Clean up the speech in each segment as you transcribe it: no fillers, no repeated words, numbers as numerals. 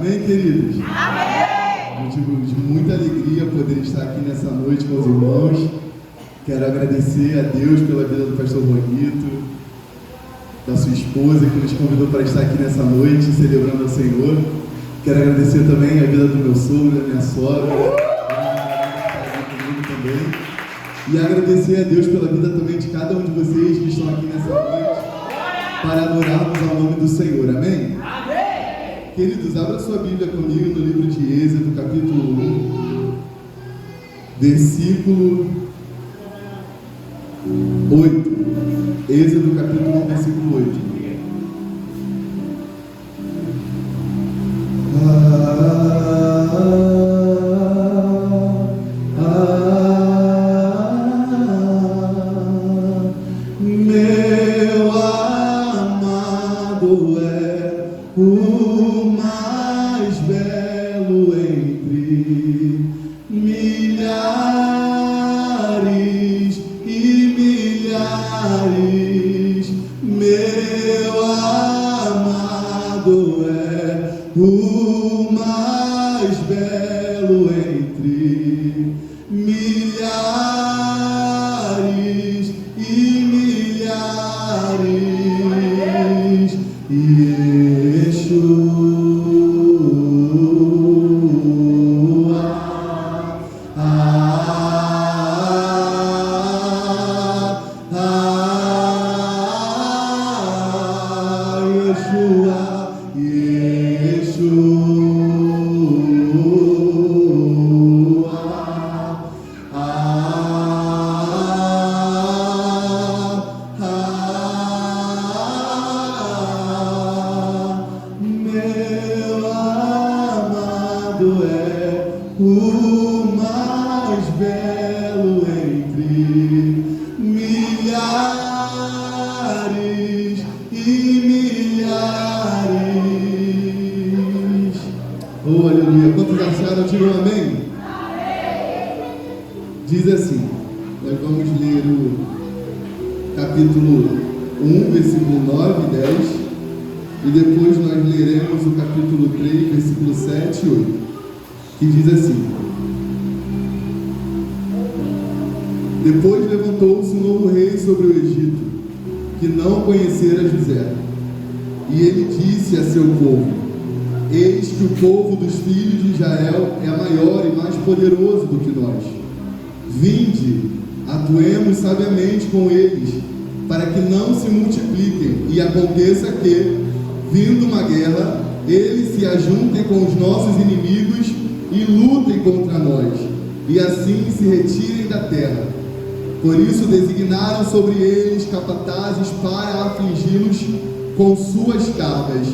Amém, queridos? Amém! Motivo de muita alegria poder estar aqui nessa noite com os irmãos. Quero agradecer a Deus pela vida do pastor Juanito, da sua esposa que nos convidou para estar aqui nessa noite, celebrando ao Senhor. Quero agradecer também a vida do meu sogro, da minha sogra, comigo também. E agradecer a Deus pela vida também de cada um de vocês que estão aqui nessa noite, para adorarmos ao nome do Senhor. Amém? Amém! Queridos, abra sua Bíblia comigo no livro de Êxodo, capítulo 1, versículo 8. Êxodo, capítulo 1, versículo 8. Meu amado é o mais belo entre milhares e milhares. Meu amado é o mais belo entre milhares e milhares. Yeshua, meu amado é o mais belo entre milhares e milhares. Oh, aleluia! Quantos acharam? Digam amém? Diz assim, nós vamos ler o capítulo 1, versículo 9 e 10, e depois nós leremos o capítulo 3, versículo 7 e 8, que diz assim: Depois levantou-se um novo rei sobre o Egito, que não conhecera José, e ele disse a seu povo: Eis que o povo dos filhos de Israel é maior e mais poderoso do que nós. Vinde, atuemos sabiamente com eles, para que não se multipliquem, e aconteça que, vindo uma guerra, eles se ajuntem com os nossos inimigos e lutem contra nós, e assim se retirem da terra. Por isso designaram sobre eles capatazes para afligi-los com suas cargas,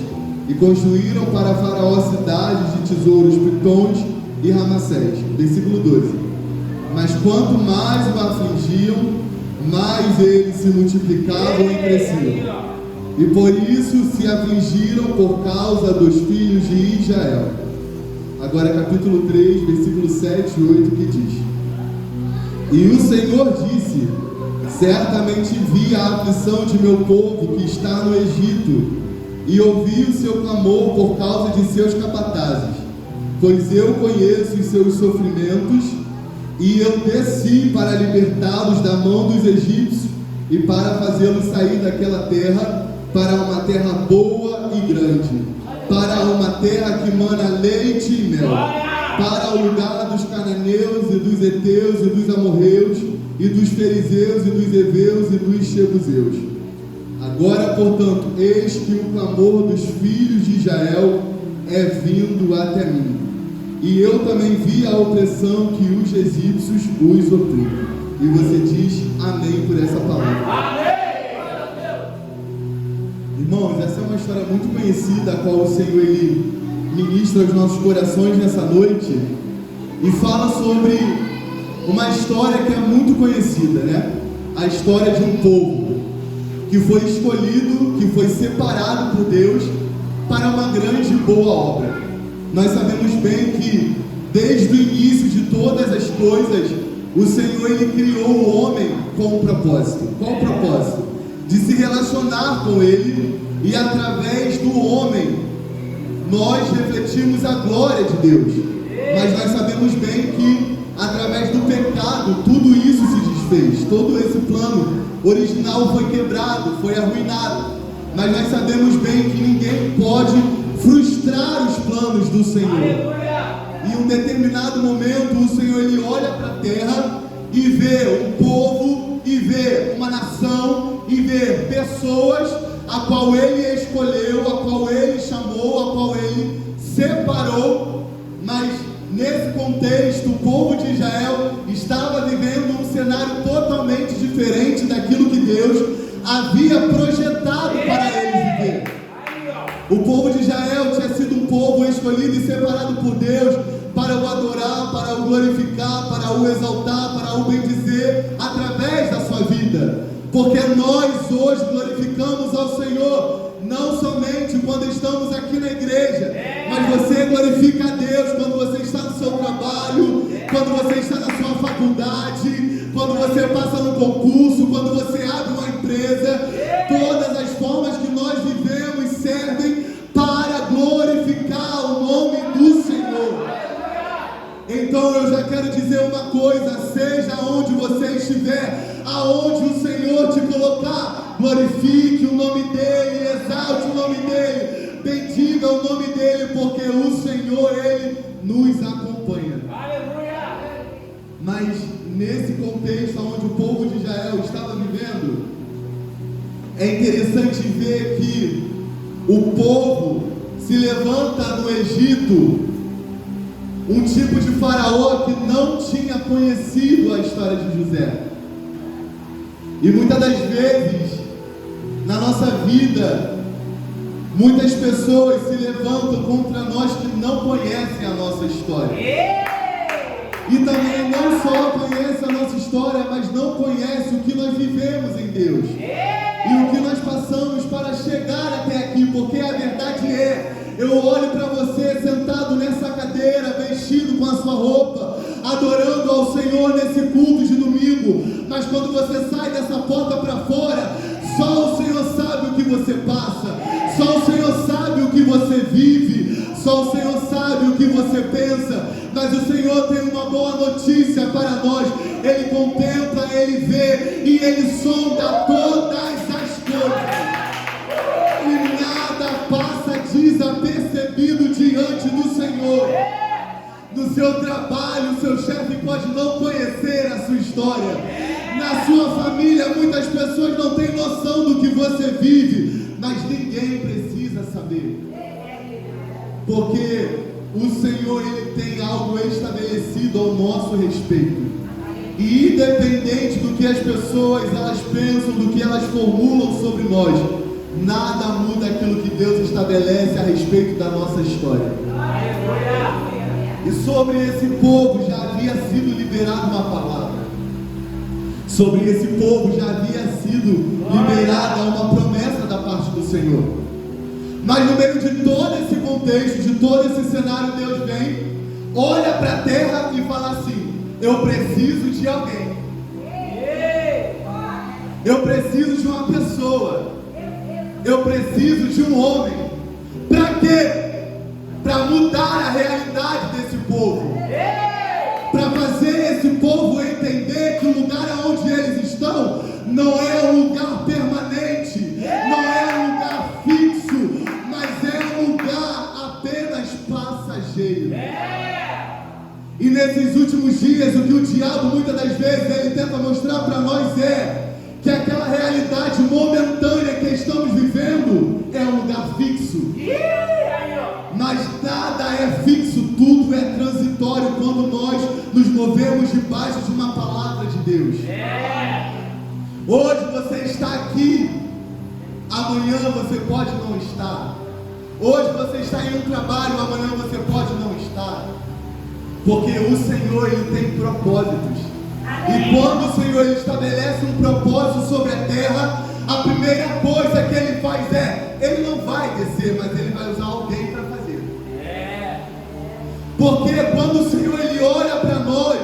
e construíram para Faraó cidades de tesouros, Pitons e Ramassés. Versículo 12. Mas quanto mais o afligiam, mais eles se multiplicavam e cresciam. E por isso se afligiram por causa dos filhos de Israel. Agora capítulo 3, versículo 7 e 8, que diz: E o Senhor disse: Certamente vi a aflição de meu povo que está no Egito, e ouvi o seu clamor por causa de seus capatazes, pois eu conheço os seus sofrimentos, e eu desci para libertá-los da mão dos egípcios e para fazê-los sair daquela terra para uma terra boa e grande, para uma terra que mana leite e mel, para o lugar dos cananeus e dos heteus e dos amorreus e dos fariseus e dos heveus e dos jebuseus. Agora, portanto, eis que o clamor dos filhos de Israel é vindo até mim, e eu também vi a opressão que os egípcios os oprimem. E você diz amém por essa palavra. Amém! Irmãos, essa é uma história muito conhecida, a qual o Senhor ele ministra aos nossos corações nessa noite, e fala sobre uma história que é muito conhecida, né? A história de um povo que foi escolhido, que foi separado por Deus para uma grande e boa obra. Nós sabemos bem que desde o início de todas as coisas, o Senhor ele criou o homem com um propósito. Qual o propósito? De se relacionar com ele e através do homem nós refletimos a glória de Deus. Mas nós sabemos bem que através do pecado tudo isso se desfez. Todo esse plano original foi quebrado, foi arruinado. Mas nós sabemos bem que ninguém pode frustrar os planos do Senhor. Em um determinado momento o Senhor ele olha para a terra e vê um povo, e vê uma nação, e vê pessoas a qual ele escolheu, a qual ele chamou, a qual ele separou. Mas nesse contexto o povo de Israel estava vivendo um cenário totalmente diferente daquilo que Deus havia projetado para eles viver. O povo de Israel tinha sido um povo escolhido e separado por Deus para o adorar, para o glorificar, para o exaltar, para o bendizer através da sua vida. Porque nós hoje glorificamos ao Senhor não somente quando estamos aqui na igreja, mas você glorifica a Deus quando você está no seu trabalho, quando você está na sua faculdade, quando você passa no concurso, quando você abre uma empresa. Todas as formas que nós vivemos servem para glorificar o nome do Senhor. Então eu já quero dizer uma coisa: seja onde você estiver, aonde o Senhor te colocar, glorifique o nome dEle, exalte o nome dEle, bendiga o nome dEle, porque o Senhor, Ele nos acompanha. Mas nesse contexto onde o povo de Israel estava vivendo, é interessante ver que o povo se levanta no Egito, um tipo de faraó que não tinha conhecido a história de José. E muitas das vezes, na nossa vida, muitas pessoas se levantam contra nós que não conhecem a nossa história. E também não só conhecem a nossa história, mas não conhecem o que nós vivemos em Deus. E o que nós passamos para chegar até aqui. Porque a verdade é, eu olho para você sentado nessa cadeira, vestido com a sua roupa, adorando ao Senhor nesse culto de domingo. Mas quando você sai dessa porta para fora, só o Senhor sabe o que você passa, só o Senhor sabe o que você vive, só o Senhor sabe o que você pensa. Mas o Senhor tem uma boa notícia para nós: Ele contempla, Ele vê e Ele sonda todas as coisas, e nada passa desapercebido diante do Senhor. No seu trabalho, o seu chefe pode não conhecer a sua história. Na sua família, muitas pessoas não têm noção do que você vive, mas ninguém precisa saber. Porque o Senhor, Ele tem algo estabelecido ao nosso respeito. E independente do que as pessoas elas pensam, do que elas formulam sobre nós, nada muda aquilo que Deus estabelece a respeito da nossa história. E sobre esse povo já havia sido liberada uma palavra. Sobre esse povo já havia sido liberada uma promessa da parte do Senhor. Mas no meio de todo esse contexto, de todo esse cenário, Deus vem, olha para a terra e fala assim: eu preciso de alguém. Eu preciso de uma pessoa. Eu preciso de um homem. Para quê? Para mudar a realidade desse povo. Para fazer esse povo entender que o lugar onde eles estão não é um lugar permanente, não é um lugar fixo, mas é um lugar apenas passageiro. E nesses últimos dias, o que o diabo muitas das vezes ele tenta mostrar para nós é que aquela realidade momentânea que estamos vivendo é um lugar fixo. Mas nada é fixo, tudo é transitório quando nós nos movemos debaixo de uma palavra de Deus. Hoje você está aqui, amanhã você pode não estar. Hoje você está em um trabalho, amanhã você pode não estar. Porque o Senhor, Ele tem propósitos. E quando o Senhor ele estabelece um propósito sobre a terra, a primeira coisa que Ele faz é, Ele não vai descer, mas Ele vai usar alguém para fazer. Porque quando o Senhor Ele olha para nós,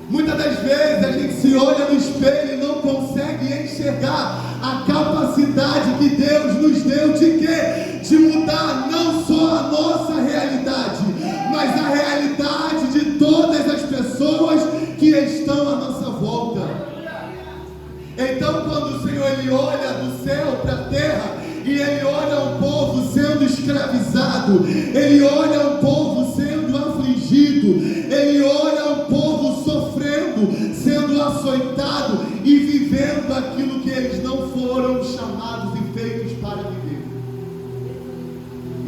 muitas das vezes a gente se olha no espelho e não consegue enxergar a capacidade que Deus nos deu de quê? De mudar não só a quebrantado, ele olha um povo sendo afligido, ele olha um povo sofrendo, sendo açoitado e vivendo aquilo que eles não foram chamados e feitos para viver.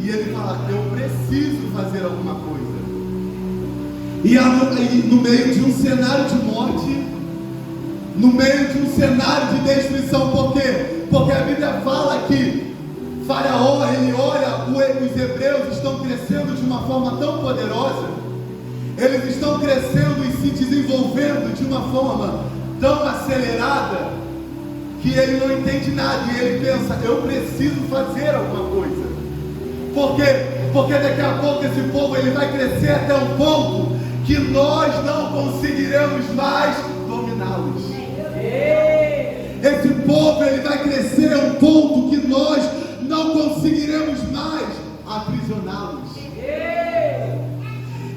E ele fala: eu preciso fazer alguma coisa. E no meio de um cenário de morte, no meio de um cenário de destruição, por quê? Porque a Bíblia fala que Faraó, ele olha, os hebreus estão crescendo de uma forma tão poderosa, eles estão crescendo e se desenvolvendo de uma forma tão acelerada, que ele não entende nada, e ele pensa: eu preciso fazer alguma coisa. Por quê? Porque daqui a pouco esse povo ele vai crescer até um ponto que nós não conseguiremos mais dominá-los. Esse povo ele vai crescer a um ponto que nós não conseguiremos mais aprisioná-los.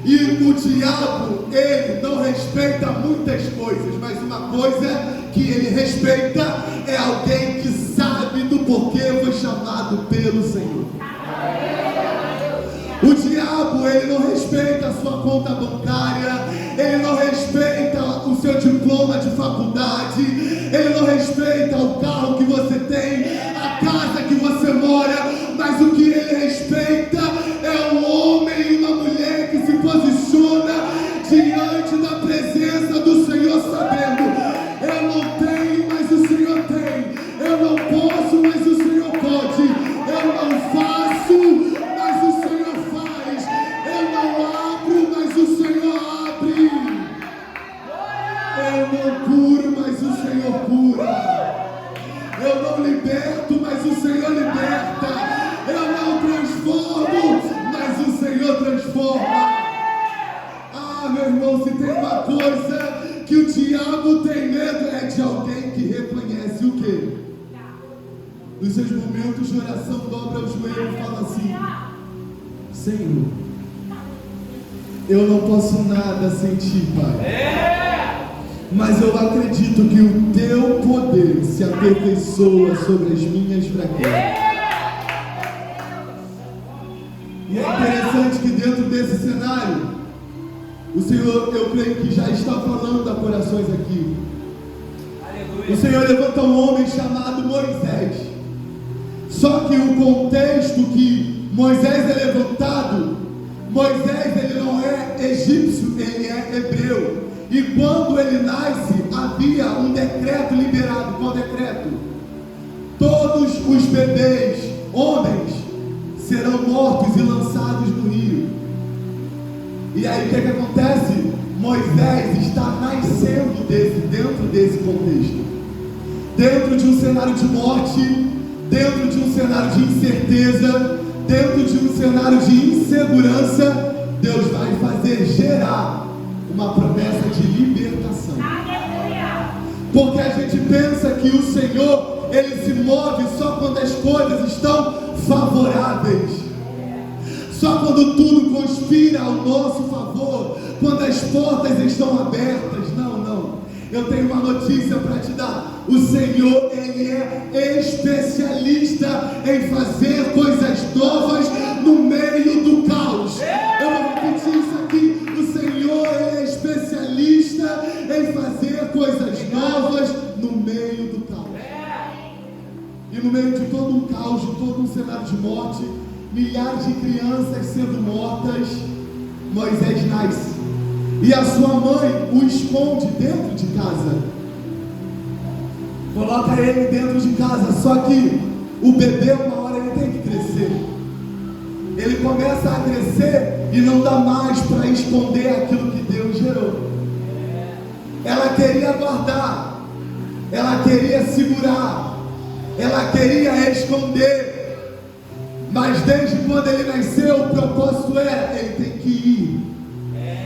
E o diabo, ele não respeita muitas coisas, mas uma coisa que ele respeita é alguém que sabe do porquê foi chamado pelo Senhor. O diabo, ele não respeita a sua conta bancária, ele não respeita o seu diploma de faculdade, ele não respeita o carro que você tem, a casa que você mora, mas o que ele respeita é um homem e uma mulher que se posiciona diante da presença do Senhor, sabendo: eu não tenho, mas o Senhor tem, eu não posso, mas o Senhor pode, eu não faço, mas o Senhor faz, eu não abro, mas o Senhor abre, eu não curo, mas o Senhor cura, eu não liberto, mas o Senhor liberta, eu não transformo, mas o Senhor transforma. Ah, meu irmão, se tem uma coisa que o diabo tem medo, é de alguém que reconhece o quê? Nos seus momentos de oração, dobra o joelho e fala assim: Senhor, eu não posso nada sem ti, Pai, mas eu acredito que o teu poder se aperfeiçoa sobre as minhas fraquezas. E é interessante que dentro desse cenário, o Senhor, eu creio que já está falando a corações aqui. Aleluia. O Senhor levanta um homem chamado Moisés. Só que o contexto que Moisés é levantado, Moisés ele não é egípcio, ele é hebreu. E quando ele nasce, havia um decreto liberado. Qual decreto? Todos os bebês, homens, serão mortos e lançados no rio. E aí o que acontece? Moisés está nascendo dentro desse contexto, dentro de um cenário de morte, dentro de um cenário de incerteza, dentro de um cenário de insegurança. Deus vai fazer gerar uma promessa de libertação. Porque a gente pensa que o Senhor ele se move só quando as coisas estão favoráveis, só quando tudo conspira ao nosso favor, quando as portas estão abertas. Não, não. Eu tenho uma notícia para te dar. O Senhor, ele é especialista em fazer coisas novas no meio do caos. Eu vou repetir isso aqui. O Senhor, ele é especialista em fazer coisas novas no meio do caos. E no meio de todo um caos, de todo um cenário de morte, milhares de crianças sendo mortas, Moisés nasce. E a sua mãe o esconde dentro de casa. Coloca ele dentro de casa. Só que o bebê, uma hora ele tem que crescer. Ele começa a crescer e não dá mais para esconder aquilo que Deus gerou. Ela queria guardar, ela queria segurar, ela queria esconder. Mas desde quando ele nasceu, o propósito era: ele tem que ir,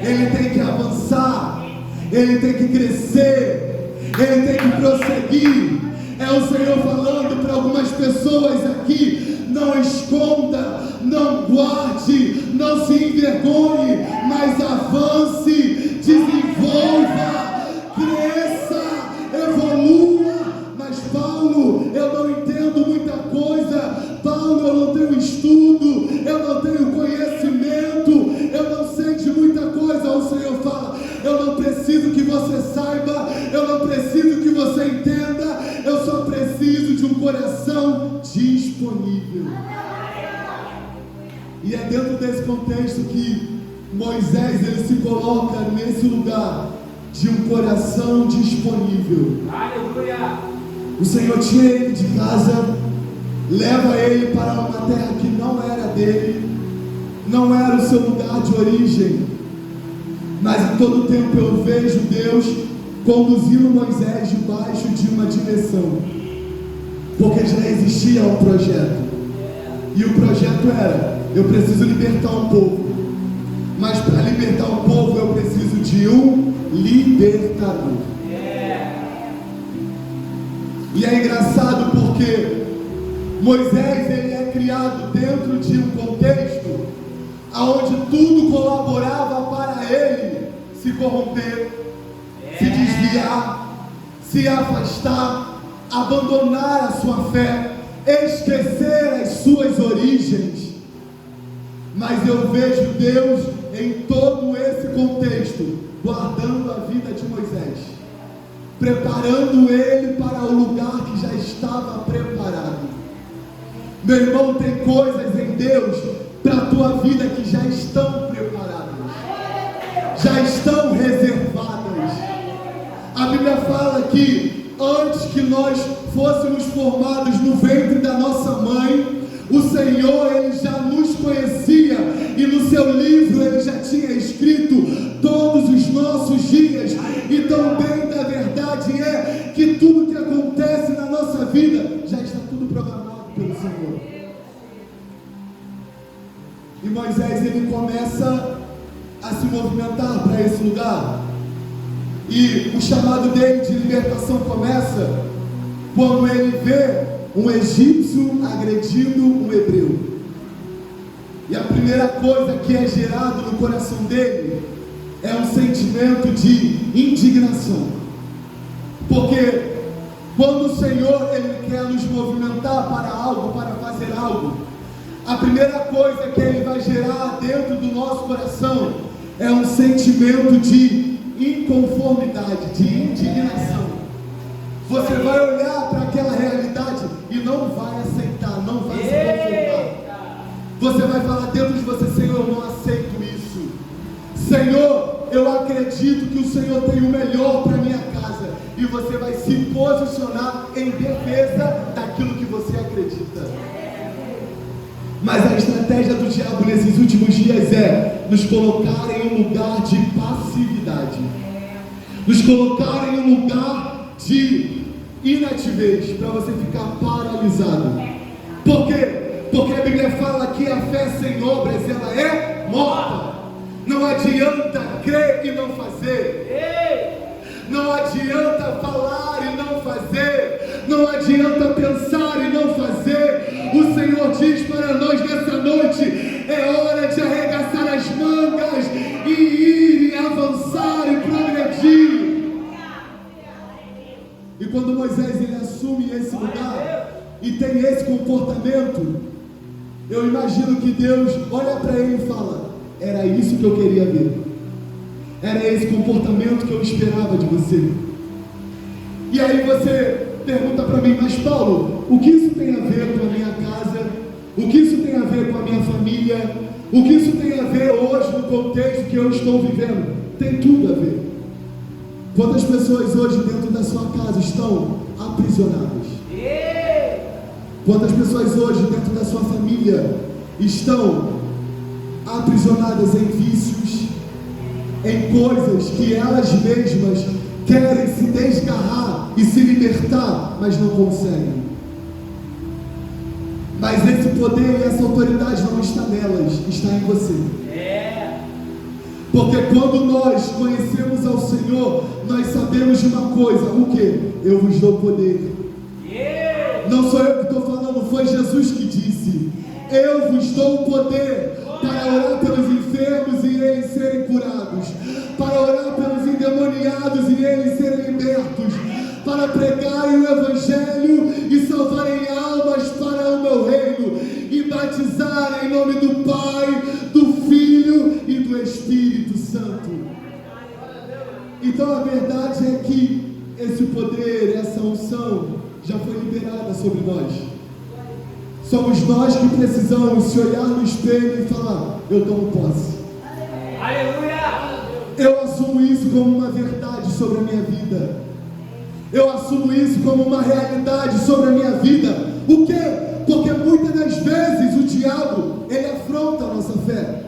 ele tem que avançar, ele tem que crescer, ele tem que prosseguir. É o Senhor falando para algumas pessoas aqui: não esconda, não guarde, não se envergonhe, mas avance, desenvolva, cresça, evolua. Mas Paulo, eu não entendo muita coisa. Paulo, eu não tenho estudo, eu não tenho dentro desse contexto que Moisés ele se coloca nesse lugar de um coração disponível. Aleluia! O Senhor tira ele de casa, leva ele para uma terra que não era dele, não era o seu lugar de origem, mas em todo tempo eu vejo Deus conduzindo Moisés debaixo de uma direção, porque já existia um projeto, e o projeto era: eu preciso libertar um povo, mas para libertar um povo eu preciso de um libertador. E é engraçado porque Moisés ele é criado dentro de um contexto onde tudo colaborava para ele se corromper, se desviar, se afastar, abandonar a sua fé, esquecer as suas origens. Mas eu vejo Deus em todo esse contexto guardando a vida de Moisés, preparando ele para o lugar que já estava preparado. Meu irmão, tem coisas em Deus para a tua vida que já estão preparadas, já estão reservadas. A Bíblia fala que antes que nós fôssemos formados no ventre da nossa mãe, o Senhor ele já nos conhecia, e no seu livro ele já tinha escrito todos os nossos dias. E também da verdade é que tudo que acontece na nossa vida já está tudo programado pelo Senhor. E Moisés ele começa a se movimentar para esse lugar, e o chamado dele de libertação começa quando ele vê um egípcio agredindo um hebreu. E a primeira coisa que é gerado no coração dele é um sentimento de indignação, porque quando o Senhor ele quer nos movimentar para algo, para fazer algo, a primeira coisa que ele vai gerar dentro do nosso coração é um sentimento de inconformidade, de indignação. Você vai olhar para aquela realidade e não vai aceitar, não vai se conformar. Você vai falar dentro de você: Senhor, eu não aceito isso. Senhor, eu acredito que o Senhor tem o melhor para minha casa. E você vai se posicionar em defesa daquilo que você acredita. Mas a estratégia do diabo nesses últimos dias é nos colocar em um lugar de passividade, nos colocar em um lugar de inativez, para você ficar paralisado. Por quê? Porque a Bíblia fala que a fé sem obras ela é morta. Não adianta crer e não fazer, não adianta falar e não fazer, não adianta pensar e não fazer. O Senhor diz para nós nessa noite: é hora de arregaçar as mangas e ir e avançar e progredir. E quando Moisés ele assume esse lugar e tem esse comportamento, eu imagino que Deus olha para ele e fala: era isso que eu queria ver, era esse comportamento que eu esperava de você. E aí você pergunta para mim: mas Paulo, o que isso tem a ver com a minha casa? O que isso tem a ver com a minha família? O que isso tem a ver hoje no contexto que eu estou vivendo? Tem tudo a ver. Quantas pessoas hoje dentro da sua casa estão aprisionadas? Quantas pessoas hoje dentro da sua família estão aprisionadas em vícios, em coisas que elas mesmas querem se desgarrar e se libertar, mas não conseguem? Mas esse poder e essa autoridade não está nelas, está em você. Porque quando nós conhecemos ao Senhor, nós sabemos de uma coisa: o que? Eu vos dou poder. Não sou eu que estou falando, foi Jesus que disse: eu vos dou poder para orar pelos enfermos e eles serem curados, para orar pelos endemoniados e eles serem libertos, para pregarem o Evangelho e salvarem almas para o meu reino, e batizarem em nome do Pai, do Filho e do Espírito Santo. Então a verdade é que esse poder, essa unção já foi liberada sobre nós. Somos nós que precisamos se olhar no espelho e falar: eu tomo posse. Aleluia! Eu assumo isso como uma verdade sobre a minha vida. Eu assumo isso como uma realidade sobre a minha vida. O quê? Porque muitas das vezes o diabo, ele afronta a nossa fé.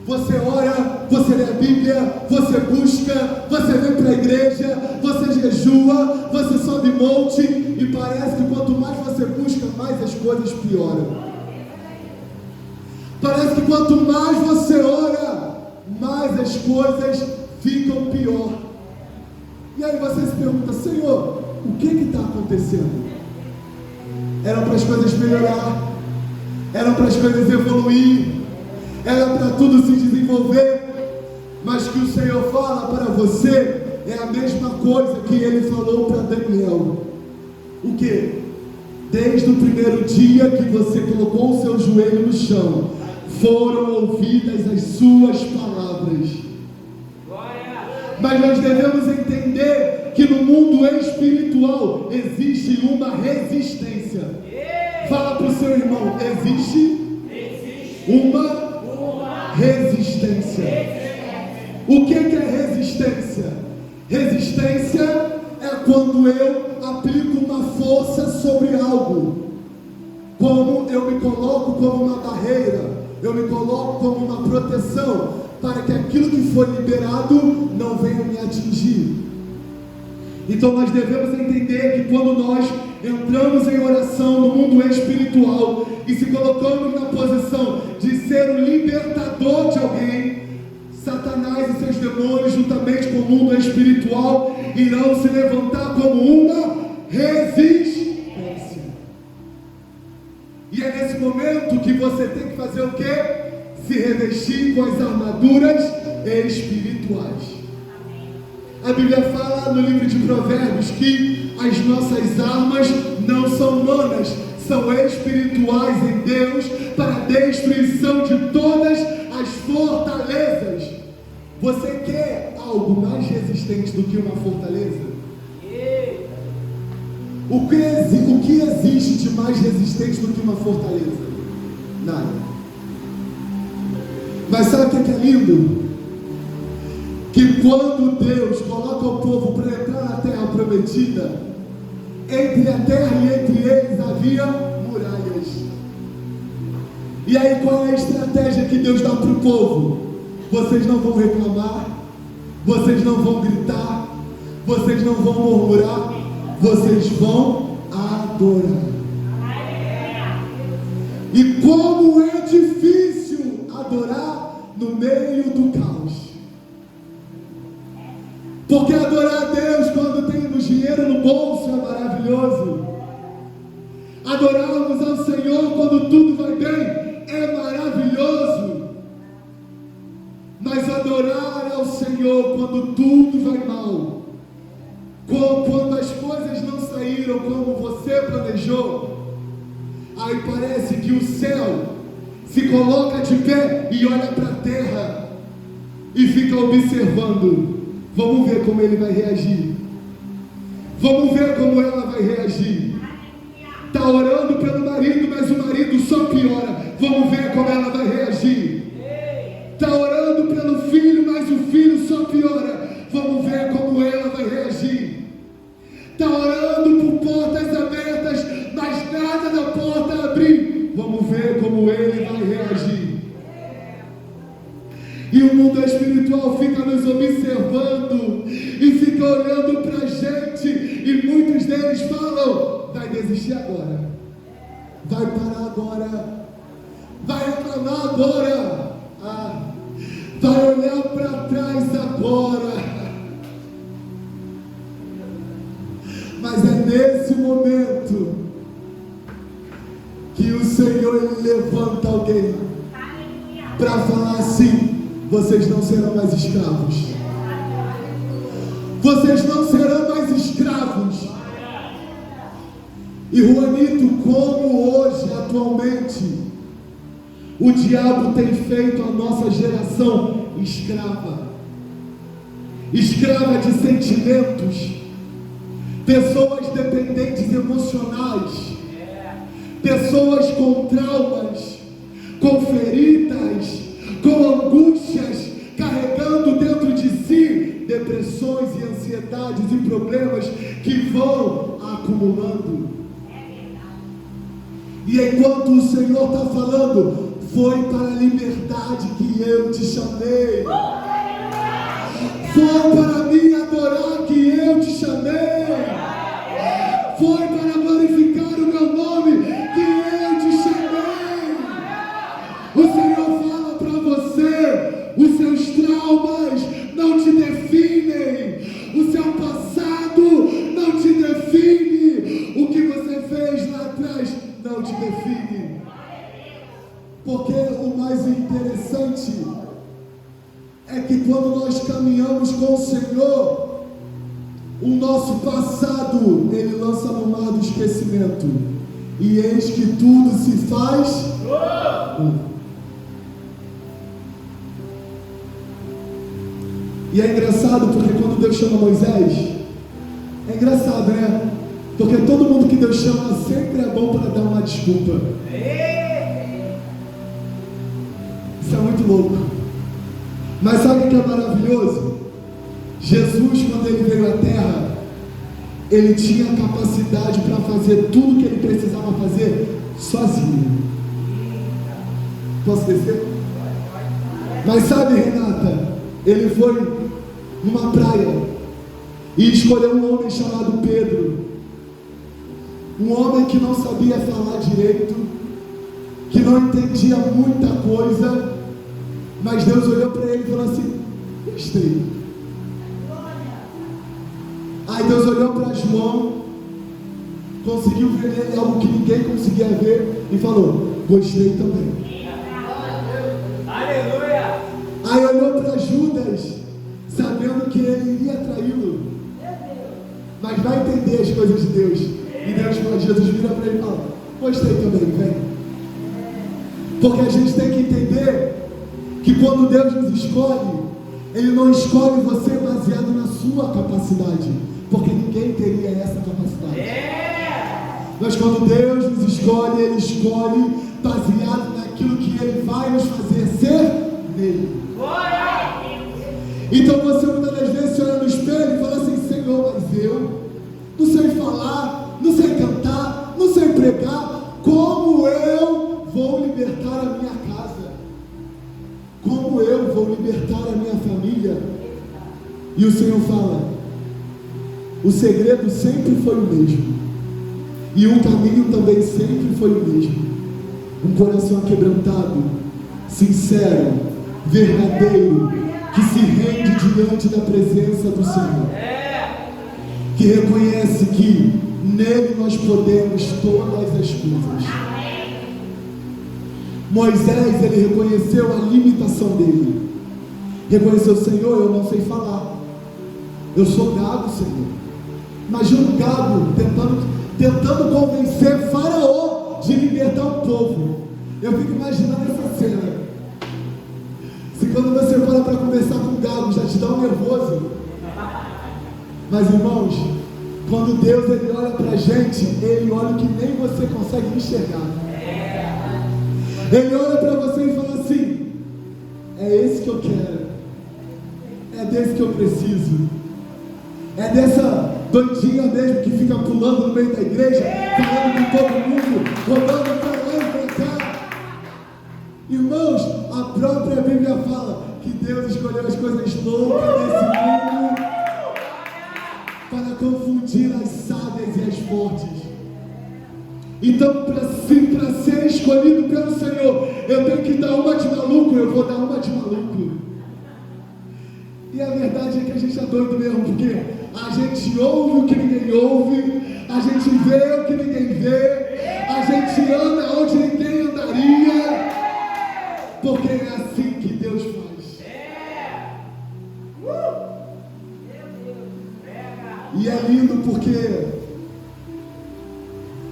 Você ora, você lê a Bíblia, você busca, você vem para a igreja, você jejua, você sobe monte, e parece que quanto mais você busca, mais as coisas pioram. Parece que quanto mais você ora, mais as coisas ficam pior. E aí você se pergunta: Senhor, o que está acontecendo? Era para as coisas melhorar, era para as coisas evoluir, era para tudo se desenvolver, mas que o Senhor fala para você é a mesma coisa que Ele falou para Daniel. O que? Desde o primeiro dia que você colocou o seu joelho no chão, foram ouvidas as suas palavras. Mas nós devemos entender que no mundo espiritual existe uma resistência. Fala para o seu irmão: existe uma resistência. O que é resistência? Resistência é quando eu aplico uma força sobre algo. Como eu me coloco como uma barreira, eu me coloco como uma proteção, para que aquilo que foi liberado não venha me atingir. Então nós devemos entender que quando nós entramos em oração no mundo espiritual e se colocamos na posição de ser o libertador de alguém, Satanás e seus demônios, juntamente com o mundo espiritual, irão se levantar como uma resistência. E é nesse momento que você tem que fazer o quê? Se revestir com as armaduras espirituais. A Bíblia fala no livro de Provérbios que as nossas armas não são humanas, são espirituais em Deus, para a destruição de todas as fortalezas. Você quer algo mais resistente do que uma fortaleza? O que existe de mais resistente do que uma fortaleza? Nada. Mas sabe o que é lindo? Que quando Deus coloca o povo para entrar na terra prometida, entre a terra e entre eles havia muralhas. E aí qual é a estratégia que Deus dá para o povo? Vocês não vão reclamar, vocês não vão gritar, vocês não vão murmurar, vocês vão adorar. E como é difícil adorar no meio do caos. Porque adorar a Deus quando temos dinheiro no bolso é maravilhoso. Adorarmos ao Senhor quando tudo vai bem é maravilhoso. Mas adorar ao Senhor quando tudo vai mal, quando as coisas não saíram como você planejou, aí parece que o céu se coloca de pé e olha para a terra e fica observando. Vamos ver como ele vai reagir. Vamos ver como ela vai reagir. Está orando pelo marido, mas o marido só piora. Vamos ver como ela vai reagir. Está orando pelo filho, mas o filho só piora. Vamos ver como ela vai reagir. Está orando por portas abertas, mas nada da porta abrir. Vamos ver como ele vai reagir. E o mundo espiritual fica nos observando e fica olhando para a gente, e muitos deles falam: vai desistir agora, vai parar agora, vai reclamar agora, vai olhar para trás agora. Mas é nesse momento que o Senhor ele levanta alguém para falar assim: vocês não serão mais escravos. Vocês não serão mais escravos. E Juanito, como hoje, atualmente, o diabo tem feito a nossa geração escrava. Escrava de sentimentos. Pessoas dependentes emocionais. pessoas com traumas, com feridas, com angústias, carregando dentro de si depressões e ansiedades e problemas que vão acumulando. E enquanto o Senhor está falando, foi para a liberdade que eu te chamei. Foi para me adorar que eu te chamei. Foi para glorificar o meu nome que eu te chamei. O Senhor fala para você: os seus traumas não te definem, o seu passado não te define, o que você fez lá atrás não te define. Porque o mais interessante é que quando nós caminhamos com o Senhor, o nosso passado Ele lança no mar do esquecimento, e eis que tudo se faz novo. E é engraçado porque quando Deus chama Moisés, é engraçado, né? Porque todo mundo que Deus chama sempre é bom para dar uma desculpa. Isso é muito louco. Mas sabe o que é maravilhoso? Jesus, quando Ele veio à Terra, Ele tinha a capacidade para fazer tudo que Ele precisava fazer sozinho. Posso descer? Mas sabe, Renata, Ele foi numa praia e escolheu um homem chamado Pedro, um homem que não sabia falar direito, que não entendia muita coisa, mas Deus olhou para ele e falou assim: gostei. Aí Deus olhou para João, conseguiu ver nele algo que ninguém conseguia ver e falou: gostei também. Aleluia! Aí olhou para Judas, sabendo que ele iria traí-lo, mas vai entender as coisas de Deus. E Deus fala, Jesus vira para ele e fala: gostei também, vem. Porque a gente tem que entender que quando Deus nos escolhe, Ele não escolhe você baseado na sua capacidade, porque ninguém teria essa capacidade. Mas quando Deus nos escolhe, Ele escolhe baseado naquilo que Ele vai nos fazer ser nele. Então você muitas das vezes se olha no espelho e fala assim: Senhor, mas eu não sei falar, não sei cantar, não sei pregar, como eu vou libertar a minha casa? Como eu vou libertar a minha família? E o Senhor fala: o segredo sempre foi o mesmo, e o caminho também sempre foi o mesmo. Um coração quebrantado, sincero, verdadeiro, que se rende diante da presença do Senhor, que reconhece que nele nós podemos todas as coisas. Moisés, ele reconheceu a limitação dele, reconheceu: Senhor, eu não sei falar, eu sou gago, Senhor. Imagina um gago tentando convencer Faraó de libertar o povo. Eu fico imaginando essa cena. Se quando você para conversar com o gago já te dá um nervoso. Mas irmãos, quando Deus ele olha para a gente, Ele olha o que nem você consegue enxergar. Ele olha para você e fala assim: é esse que eu quero, é desse que eu preciso, é dessa doidinha mesmo que fica pulando no meio da igreja, falando com todo mundo, rodando para lá e para cá. Irmãos, a própria Bíblia fala que Deus escolheu as coisas loucas desse mundo para confundir as sábias e as fortes. Então, para ser escolhido pelo Senhor, eu tenho que dar uma de maluco, eu vou dar uma de maluco. E a verdade é que a gente é doido mesmo, porque a gente ouve o que ninguém ouve, a gente vê o que ninguém vê, a gente anda onde ninguém andaria, porque é assim que Deus faz. E é lindo porque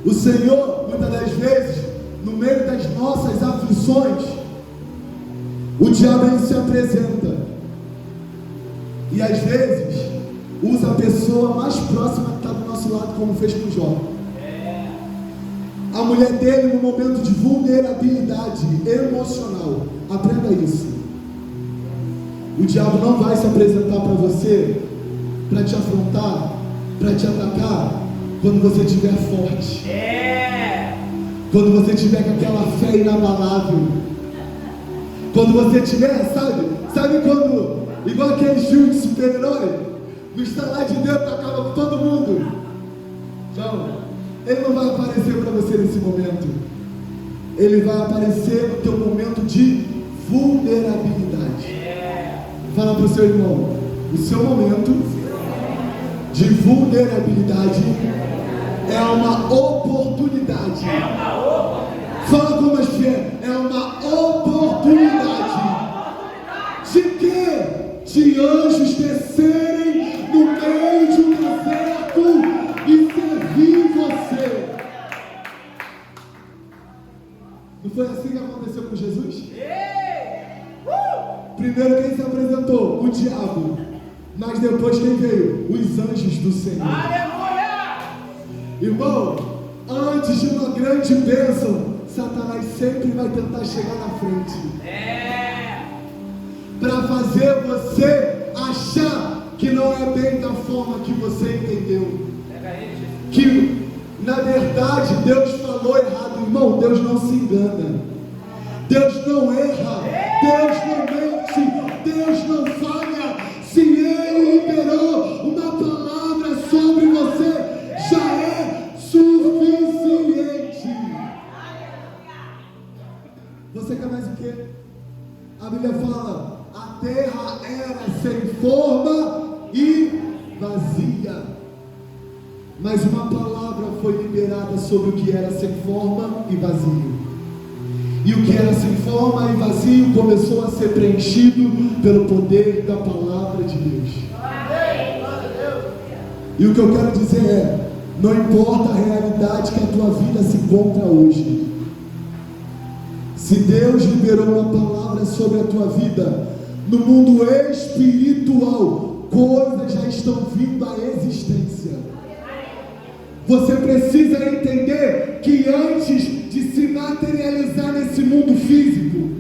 o Senhor, muitas das vezes, no meio das nossas aflições, o diabo ele se apresenta e às vezes usa a pessoa mais próxima que está do nosso lado, como fez com Jó. a mulher dele num momento de vulnerabilidade emocional. Aprenda isso. O diabo não vai se apresentar para você, para te afrontar, para te atacar, quando você estiver forte. Quando você estiver com aquela fé inabalável. Quando você estiver, sabe quando, igual aquele filme de super-herói, no estalar de Deus acaba com todo mundo. Não, ele não vai aparecer para você nesse momento. Ele vai aparecer no teu momento de vulnerabilidade. Fala para o seu irmão, o seu momento de vulnerabilidade é uma oportunidade. Fala com mais fé, é uma oportunidade. De quê? De anjos descerem no meio de um deserto e servir você. Não foi assim que aconteceu com Jesus? Primeiro quem se apresentou? O diabo. Mas depois quem veio? Os anjos do Senhor. Aleluia! Irmão, antes de uma grande bênção, Satanás sempre vai tentar chegar na frente. Para fazer você achar que não é bem da forma que você entendeu. Que na verdade Deus falou errado. Irmão, Deus não se engana. Deus não erra. Deus não mente. Deus não falha. Se Ele liberou uma palavra sobre você, já é suficiente. Você quer mais o quê? A Bíblia fala: a terra era sem forma e vazia, mas uma palavra foi liberada sobre o que era sem forma e vazio. E o que era sem forma e vazio começou a ser preenchido pelo poder da palavra de Deus. E o que eu quero dizer é: não importa a realidade que a tua vida se encontra hoje, se Deus liberou uma palavra sobre a tua vida, no mundo espiritual, coisas já estão vindo à existência. Você precisa entender que antes de se materializar nesse mundo físico,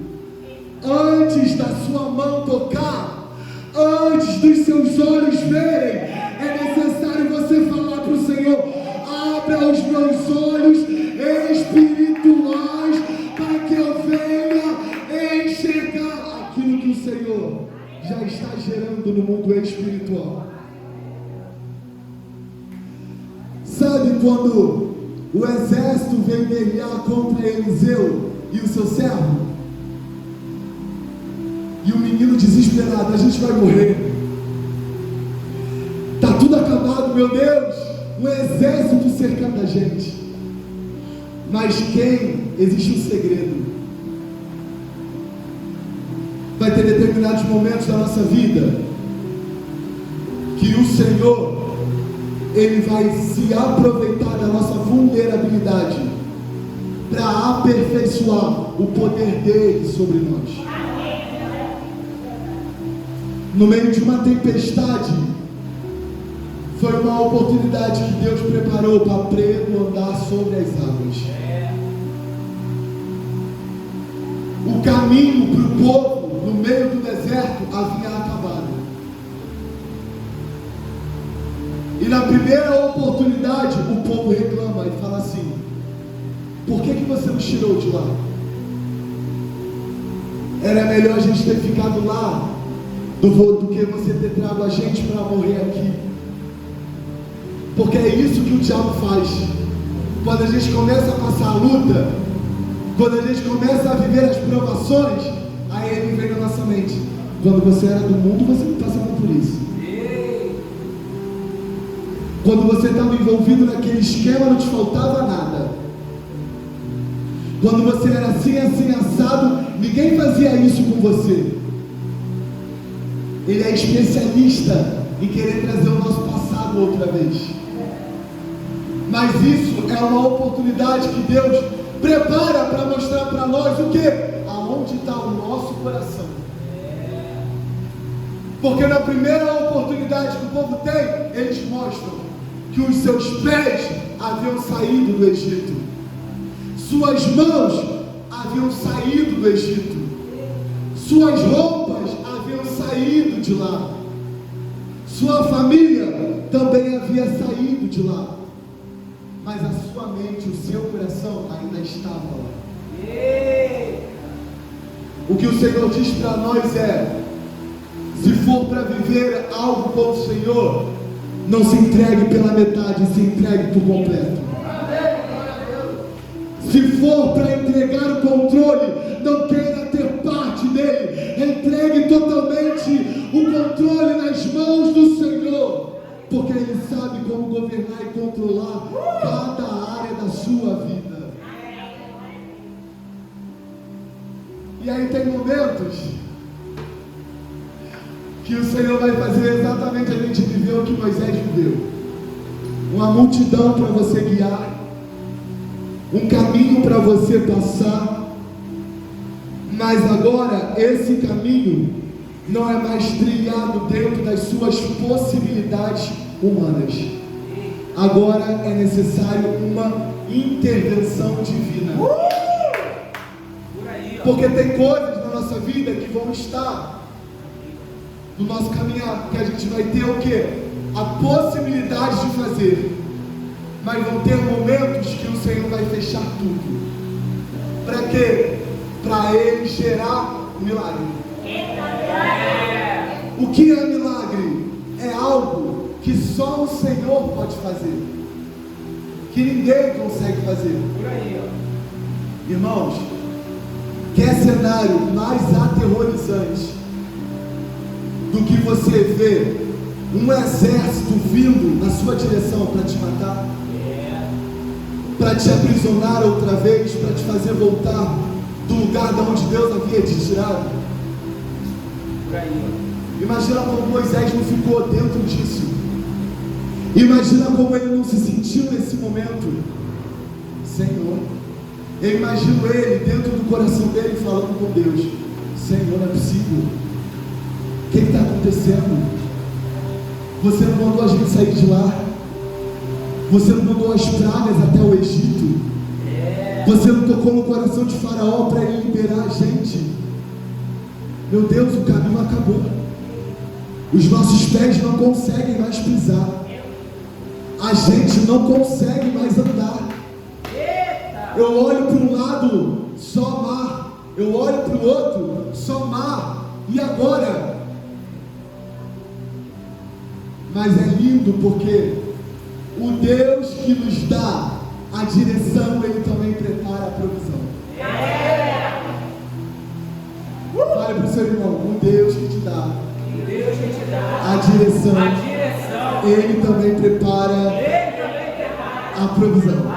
antes da sua mão tocar, antes dos seus olhos verem, é necessário você falar para o Senhor: abra os meus olhos espirituais para que eu venha enxergar aquilo que o Senhor já está gerando no mundo espiritual. Sabe quando o exército veio guerrear contra Eliseu e o seu servo? E o menino desesperado: a gente vai morrer, está tudo acabado, meu Deus, um exército cercando a gente. Mas existe um segredo. Vai ter determinados momentos da nossa vida que o Senhor, Ele vai se aproveitar da nossa vulnerabilidade para aperfeiçoar o poder dele sobre nós. No meio de uma tempestade, foi uma oportunidade que Deus preparou para Pedro andar sobre as águas. O caminho para o povo no meio do deserto havia acabado. E na primeira oportunidade o povo reclama e fala assim: por que você nos tirou de lá? Era melhor a gente ter ficado lá do que você ter trago a gente para morrer aqui. Porque é isso que o diabo faz. Quando a gente começa a passar a luta, quando a gente começa a viver as provações, aí ele vem na nossa mente: quando você era do mundo, você não passava por isso. Quando você estava envolvido naquele esquema, não te faltava nada. Quando você era assim, assado, ninguém fazia isso com você. Ele é especialista em querer trazer o nosso passado outra vez. Mas isso é uma oportunidade que Deus prepara para mostrar para nós o que? Aonde está o nosso coração. Porque na primeira oportunidade que o povo tem, eles mostram que os seus pés haviam saído do Egito. Suas mãos haviam saído do Egito, suas roupas haviam saído de lá, sua família também havia saído de lá, mas a sua mente, o seu coração ainda estava lá. O que o Senhor diz para nós é: se for para viver algo com o Senhor, não se entregue pela metade, se entregue por completo. Se for para entregar o controle, não queira ter parte dele. Entregue totalmente o controle nas mãos do Senhor, porque Ele sabe como governar e controlar cada área da sua vida. E aí tem momentos que o Senhor vai fazer exatamente a gente viver o que Moisés viveu. Uma multidão para você guiar, um caminho para você passar, mas agora esse caminho não é mais trilhado dentro das suas possibilidades humanas. Agora é necessário uma intervenção divina. Porque tem coisas na nossa vida que vão estar no nosso caminhar, que a gente vai ter o quê? A possibilidade de fazer, mas vão ter momentos que o Senhor vai fechar tudo. Para quê? Para Ele gerar um milagre. O que é milagre? É algo que só o Senhor pode fazer, que ninguém consegue fazer. Irmãos, quer cenário mais aterrorizante do que você ver um exército vindo na sua direção para te matar, para te aprisionar outra vez, para te fazer voltar do lugar de onde Deus havia te tirado? Imagina como Moisés não ficou dentro disso. Imagina como ele não se sentiu nesse momento. Senhor, eu imagino ele dentro do coração dele falando com Deus: Senhor, não é possível. O que está acontecendo? Você não mandou a gente sair de lá. Você não mandou as pragas até o Egito. Você não tocou no coração de Faraó para ele liberar a gente. Meu Deus, o caminho acabou. Os nossos pés não conseguem mais pisar. A gente não consegue mais andar. Eu olho para um lado, só mar. Eu olho para o outro, só mar. E agora? Mas é lindo porque o Deus que nos dá a direção, Ele também prepara a provisão. Fale para o seu irmão: o Deus que te dá a direção, Ele também prepara a provisão.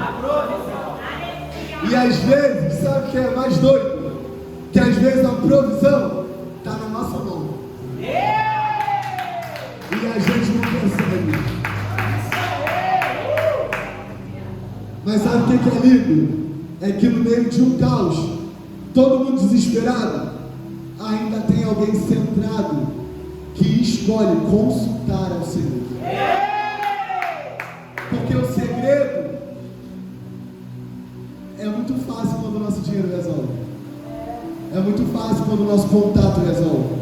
E às vezes, sabe o que é mais doido? Que às vezes a provisão está na nossa mão e a gente não percebe. Mas sabe o que é lindo? É que no meio de um caos, todo mundo desesperado, ainda tem alguém centrado que escolhe consultar ao Senhor. Porque o segredo é muito fácil quando o nosso dinheiro resolve. É muito fácil quando o nosso contato resolve,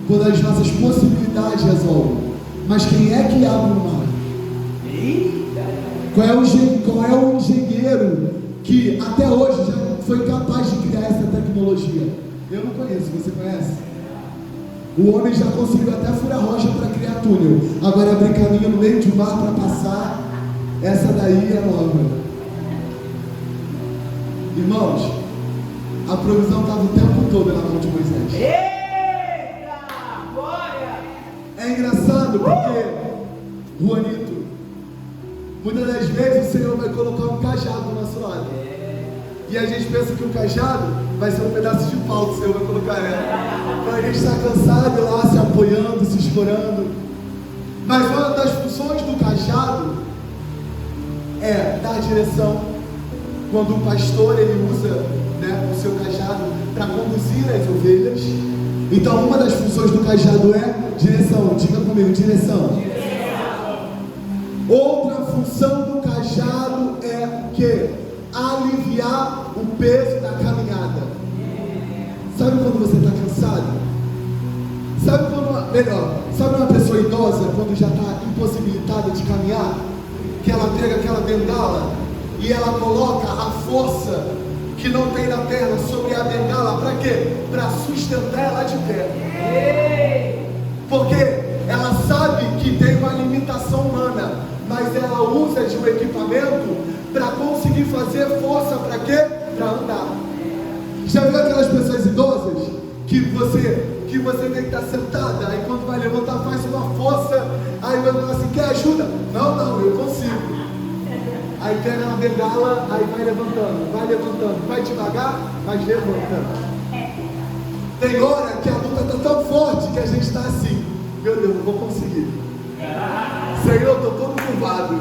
quando as nossas possibilidades resolvem. Mas quem é que abre o mar? Qual é o engenheiro que até hoje já foi capaz de criar essa tecnologia? Eu não conheço, você conhece? O homem já conseguiu até furar rocha para criar túnel. Agora abrir caminho no meio do mar para passar, essa daí é nova. Irmãos, a provisão estava o tempo todo na mão de Moisés. Eita! Glória! É engraçado porque, Juanito, muitas das vezes o Senhor vai colocar um cajado do nosso lado. E a gente pensa que o cajado vai ser um pedaço de pau que o Senhor vai colocar nela. Então a gente está cansado lá, se apoiando, se escorando. Mas uma das funções do cajado é dar direção. Quando o pastor ele usa, o seu cajado para conduzir as ovelhas. Então uma das funções do cajado é direção. Diga comigo, direção. Outra função do cajado é o quê? aliviar o peso da caminhada. Sabe quando você está cansado? Sabe uma pessoa idosa quando já está impossibilitada de caminhar? Que ela pega aquela bengala e ela coloca a força que não tem na perna sobre a bengala. Para quê? Para sustentar ela de pé. Porque ela sabe que tem uma limitação humana, mas ela usa de um equipamento para conseguir fazer força. Para quê? Para andar. Já viu aquelas pessoas idosas que você tem que estar sentada, aí quando vai levantar faz uma força, aí vai falar assim, quer ajuda? Não, eu consigo. Aí pega uma bengala, aí vai levantando, vai devagar, mas levantando. Tem hora que a luta está tão forte que a gente está assim, meu Deus, não vou conseguir. Senhor, estou todo curvado.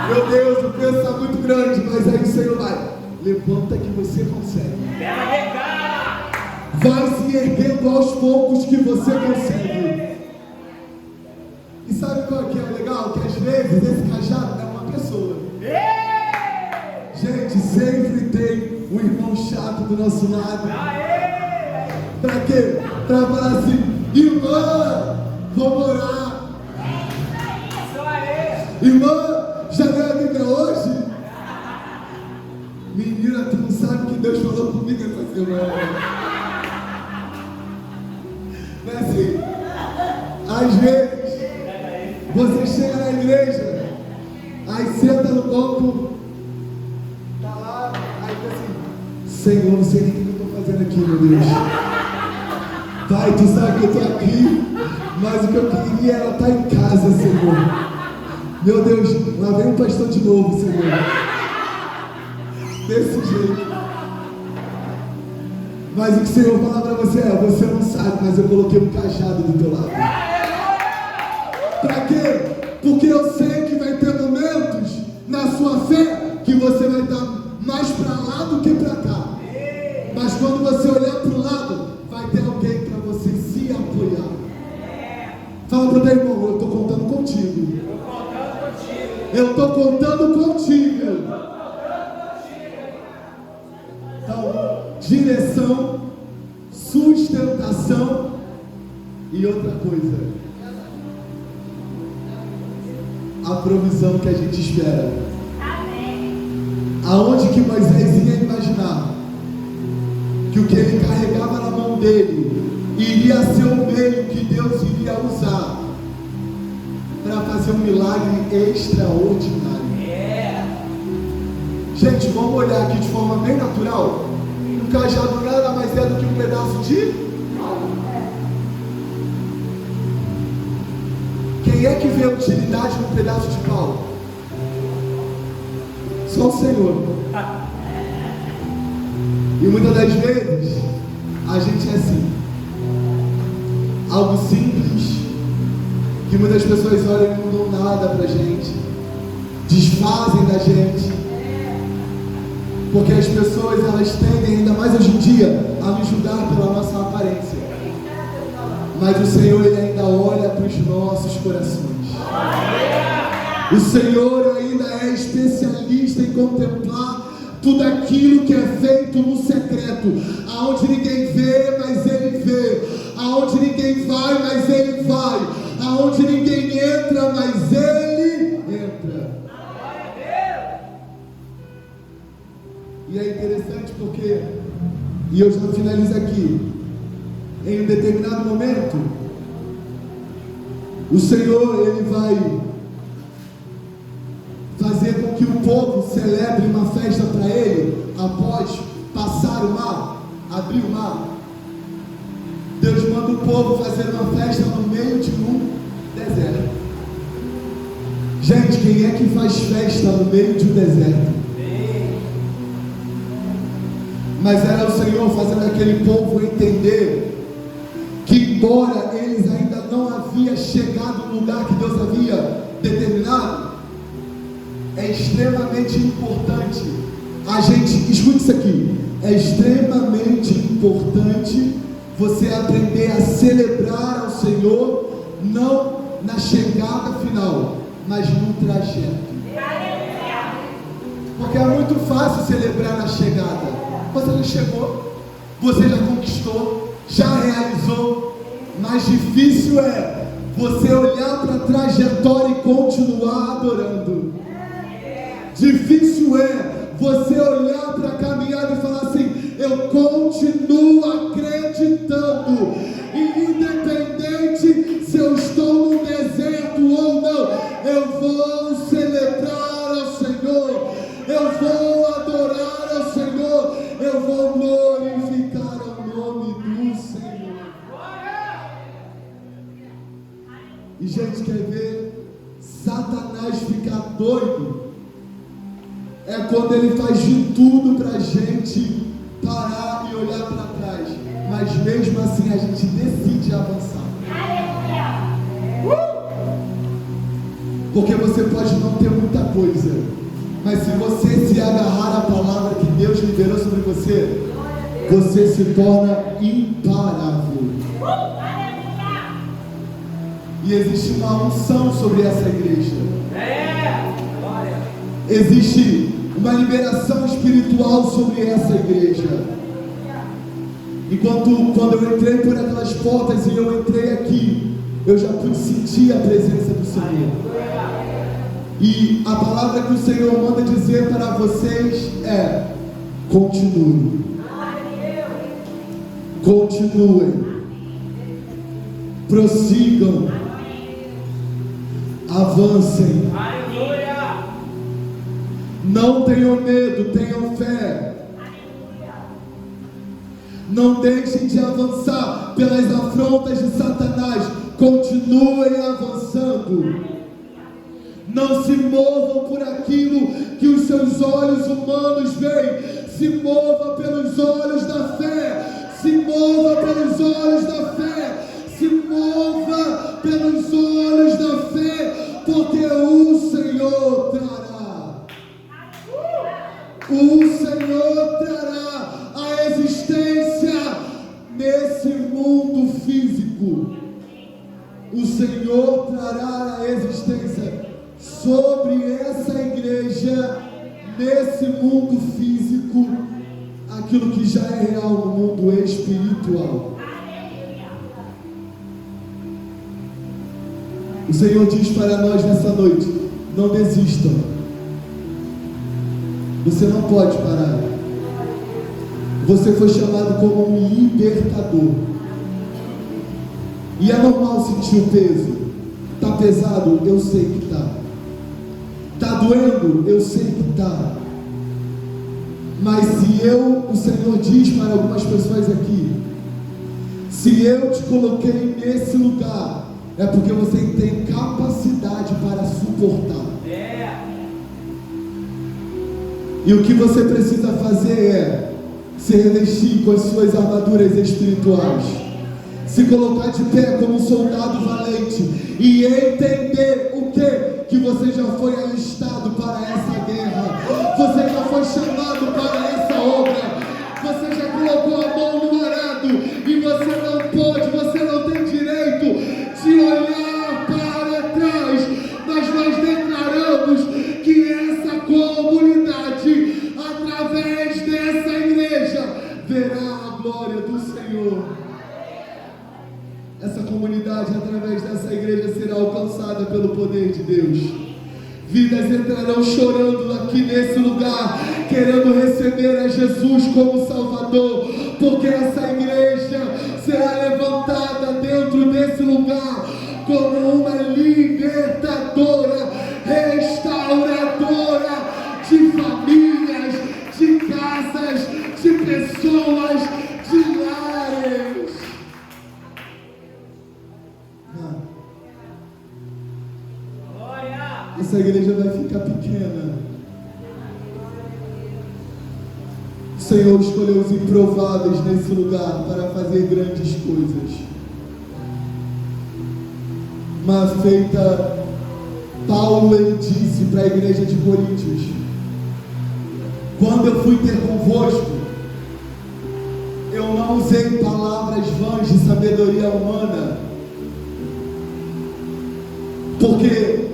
Meu Deus, o peso está muito grande, mas aí o Senhor vai, levanta que você consegue. Vai se erguendo aos poucos que você consegue. E sabe qual que é legal? Que às vezes esse cajado é uma pessoa. Gente, sempre tem um irmão chato do nosso lado. Pra quê? Pra falar assim, irmã, vou orar. Irmã, já veio aqui pra hoje? Menina, tu não sabe que Deus falou comigo essa semana. Não é assim? Às vezes você chega na igreja, aí senta no banco, tá lá, aí fica assim, Senhor, não sei nem o que eu estou fazendo aqui, meu Deus. Pai, tu sabe que eu estou aqui, mas o que eu queria era estar em casa, Senhor. Meu Deus, lá vem o pastor de novo, Senhor. Desse jeito. Mas o que o Senhor fala para você é, você não sabe, mas eu coloquei um cajado do teu lado. Para quê? Porque eu sei que vai ter momentos na sua fé que você vai estar mais para lá do que para cá. Mas quando você olhar para o lado, vai ter alguém para você se apoiar. Fala para o teu irmão, eu estou contando contigo. Eu estou contando contigo. Então, direção, sustentação e outra coisa, a provisão que a gente espera. Aonde que Moisés ia imaginar que o que ele carregava na mão dele iria ser o meio que Deus iria usar para fazer um milagre extraordinário. Gente, vamos olhar aqui de forma bem natural. Um cajado nada mais é do que um pedaço de pau. Quem é que vê a utilidade num pedaço de pau? Só o Senhor. E muitas das vezes a gente é assim. Algo simples, que muitas pessoas olham e não dão nada pra gente, desfazem da gente. Porque as pessoas, elas tendem, ainda mais hoje em dia, a nos julgar pela nossa aparência. Mas o Senhor, Ele ainda olha para os nossos corações. O Senhor ainda é especialista em contemplar tudo aquilo que é feito no secreto. Aonde ninguém vê, mas Ele vê. Aonde ninguém vai, mas Ele vai. Aonde ninguém entra, mas Ele entra. E é interessante porque, e eu já finalizo aqui, em um determinado momento, o Senhor, Ele vai fazer com que o povo celebre uma festa para Ele, após passar o mar, abrir o mar. Deus manda o povo fazer uma festa no meio de um deserto. Gente, quem é que faz festa no meio de um deserto? Mas era o Senhor fazendo aquele povo entender que, embora eles ainda não haviam chegado no lugar que Deus havia determinado, é extremamente importante a gente, escute isso aqui, é extremamente importante você aprender a celebrar ao Senhor, não na chegada final, mas no trajeto. Porque é muito fácil celebrar na chegada. Você já chegou, você já conquistou, já realizou. Mais difícil é você olhar para a trajetória e continuar adorando. Difícil é você olhar para a caminhada e falar assim: eu continuo acreditando, independente se eu estou no deserto ou não, eu vou celebrar ao Senhor, eu vou adorar ao Senhor, eu vou glorificar o nome do Senhor. E gente, quer ver Satanás ficar doido? É quando ele faz de tudo para a gente parar e olhar para trás, mas mesmo assim a gente decide avançar. Porque você pode não ter muita coisa, mas se você se agarrar à palavra que Deus liberou sobre você, você se torna imparável. E existe uma unção sobre essa igreja. Existe uma liberação espiritual sobre essa igreja. Quando eu entrei por aquelas portas e eu entrei aqui, eu já pude sentir a presença do Senhor. E a palavra que o Senhor manda dizer para vocês é: continue. Continuem. Prossigam. Avancem. Não tenham medo, tenham fé. Não deixem de avançar pelas afrontas de Satanás. Continuem avançando. Não se movam por aquilo que os seus olhos humanos veem. Se mova pelos olhos da fé. Se mova pelos olhos da fé. Se mova pelos olhos da fé. Porque o Senhor trará. O Senhor trará a existência nesse mundo físico. O Senhor trará a existência sobre essa igreja, nesse mundo físico, aquilo que já é real no mundo espiritual. O Senhor diz para nós nessa noite: não desistam. Você não pode parar. Você foi chamado como um libertador. E é normal sentir o peso. Está pesado? Eu sei que está. Está doendo? Eu sei que está. Mas se o Senhor diz para algumas pessoas aqui: se eu te coloquei nesse lugar, é porque você tem capacidade para suportar. E o que você precisa fazer é se revestir com as suas armaduras espirituais, se colocar de pé como um soldado valente e entender o que você já foi alistado para essa guerra, você já foi chamado para essa obra, você já colocou a mão no arado e você não pode, você não tem direito de olhar para trás, mas nós declaramos que essa comunidade, através dessa igreja, verá a glória do Senhor. Essa comunidade, através dessa igreja, será alcançada pelo poder de Deus. Vidas entrarão chorando aqui nesse lugar, querendo receber a Jesus como Salvador, porque essa igreja será levantada dentro desse lugar como uma libertadora, restauradora de famílias, de casas, de pessoas, de lares. Essa igreja vai ficar pequena. O Senhor escolheu os improváveis nesse lugar para fazer grandes coisas. Uma feita, Paulo, ele disse para a igreja de Coríntios: quando eu fui ter convosco, eu não usei palavras vãs de sabedoria humana, porque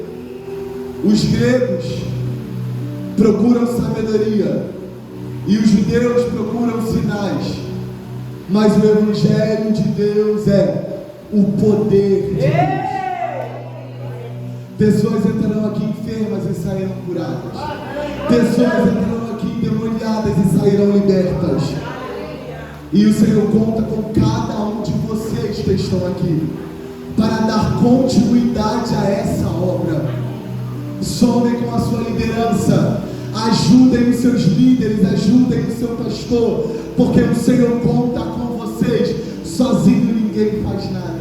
os gregos procuram sabedoria e os judeus procuram sinais, mas o Evangelho de Deus é o poder de Deus. Pessoas entrarão aqui enfermas e sairão curadas. Pessoas entrarão aqui endemoniadas e sairão libertas. E o Senhor conta com cada um de vocês que estão aqui para dar continuidade a essa obra. Somem com a sua liderança, ajudem os seus líderes, ajudem o seu pastor, porque o Senhor conta com vocês. Sozinho ninguém faz nada.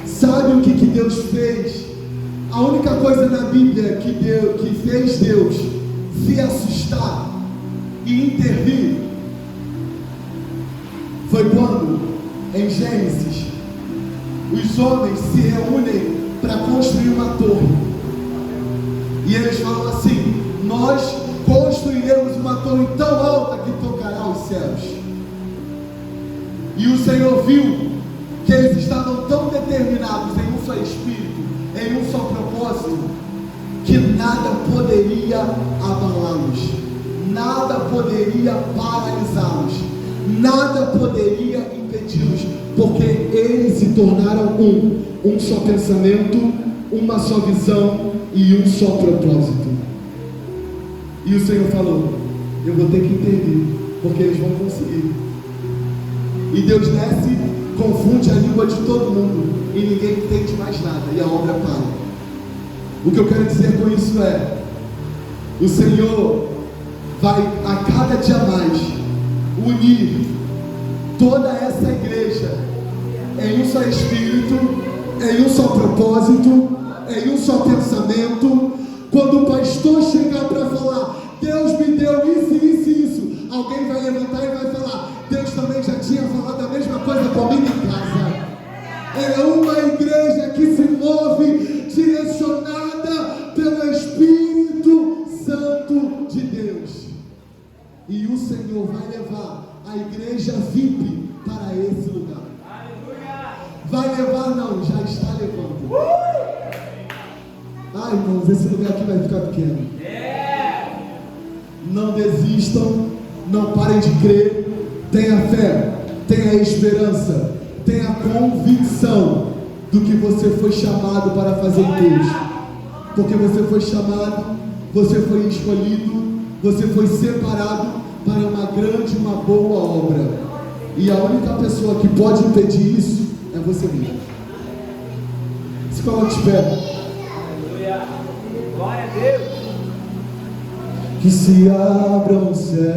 Sabe o que Deus fez? A única coisa na Bíblia que fez Deus se assustar e intervir foi quando, em Gênesis, os homens se reúnem para construir uma torre. E eles falam assim: nós construiremos uma torre tão alta que tocará os céus. E o Senhor viu que eles estavam tão determinados em um só espírito, em um só propósito, que nada poderia abalá-los, nada poderia paralisá-los, nada poderia impedi-los, porque eles se tornaram um só pensamento, uma só visão e um só propósito. E o Senhor falou: eu vou ter que intervir, porque eles vão conseguir. E Deus desce, confunde a língua de todo mundo e ninguém entende mais nada e a obra para. O que eu quero dizer com isso é: o Senhor vai a cada dia mais unir toda essa igreja em um só espírito, em um só propósito, em um só pensamento. Quando o pastor chegar para falar: Deus me deu isso, isso e isso, alguém vai levantar e vai falar: Deus também já tinha falado a mesma coisa comigo em casa. É uma igreja que se move direcionada pelo Espírito Santo de Deus. E o Senhor vai levar a igreja VIP para esse lugar. Vai levar? Não, já está levando. Ai, irmãos, esse lugar aqui vai ficar pequeno. Não desistam, não parem de crer. Tenha fé, tenha esperança, tenha convicção do que você foi chamado para fazer em Deus. Porque você foi chamado, você foi escolhido, você foi separado para uma grande, uma boa obra. E a única pessoa que pode impedir isso é você mesmo. Se coloque de pé. Glória a Deus. Que se abram os céus.